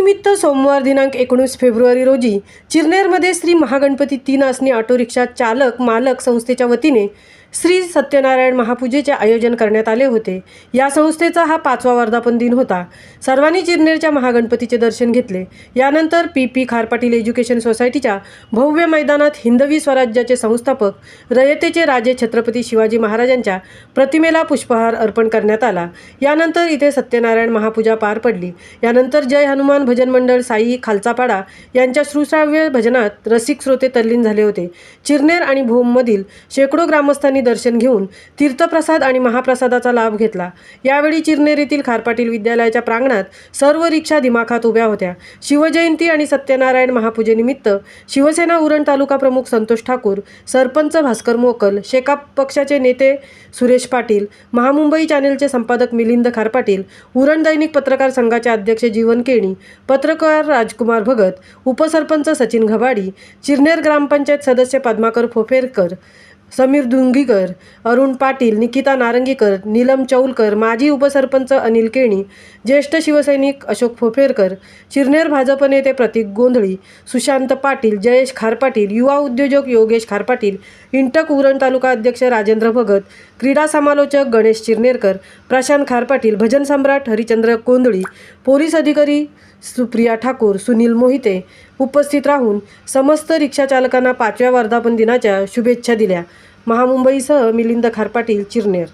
यानिमित्त सोमवार दिनांक 19 फेब्रुवारी रोजी चिरनेरमध्ये श्री महागणपती 3 आसनी ऑटो रिक्षा चालक मालक संस्थेच्या वतीने श्री सत्यनारायण महापूजेचे आयोजन करण्यात आले होते। या संस्थेचा हा 5वा वर्धापन दिन होता। सर्वांनी चिरनेरच्या महागणपतीचे दर्शन घेतले। यानंतर पी खार पाटील एज्युकेशन सोसायटीच्या भव्य मैदानात हिंदवी स्वराज्याचे संस्थापक रयतेचे राजे छत्रपती शिवाजी महाराजांच्या प्रतिमेला पुष्पहार अर्पण करण्यात आला। यानंतर इथे सत्यनारायण महापूजा पार पडली। यानंतर जय हनुमान भजन मंडळ साई खालचापाडा यांच्या श्रुश्राव्य भजनात रसिक श्रोते तल्लीन झाले होते। चिरनेर आणि भोममधील शेकडो ग्रामस्थांनी दर्शन घेऊन तीर्थप्रसाद आणि महाप्रसादाचा लाभ घेतला। यावेळी चिरनेर येथील खार पाटील विद्यालयाच्या प्रांगणात सर्व रिक्षा दिमाखात उभ्या होत्या। शिवजयंती आणि सत्यनारायण महापूजेनिमित्त शिवसेना उरण तालुका प्रमुख संतोष ठाकूर, सरपंच भास्कर मोकल, शेकाप पक्षाचे नेते सुरेश पाटील, महामुंबई चॅनेलचे संपादक मिलिंद खार पाटील, उरण दैनिक पत्रकार संघाचे अध्यक्ष जीवन केणी, पत्रकार राजकुमार भगत, उपसरपंच सचिन घबाडी, चिरनेर ग्रामपंचायत सदस्य पद्माकर फोफेरकर, समीर धुंगीकर, अरुण पाटील, निकिता नारंगीकर, नीलम चौलकर, माजी उपसरपंच अनिल केणी, ज्येष्ठ शिवसैनिक अशोक फोफेरकर, चिरनेर भाजप नेते प्रतीक गोंधळी, सुशांत पाटील, जयेश खार पाटील, युवा उद्योजक योगेश खार पाटील, इंटक उरण तालुका अध्यक्ष राजेंद्र भगत, क्रीडा समालोचक गणेश चिरनेरकर, प्रशांत खार पाटील, भजन सम्राट हरिचंद्र गोंधळी, पोलीस अधिकारी सुप्रिया ठाकूर, सुनील मोहिते उपस्थित राहून समस्त रिक्षा चालकांना 5व्या वर्धापन दिनाच्या शुभेच्छा दिल्या। महामुंबईसह मिलिंद खार पाटील, चिरनेर।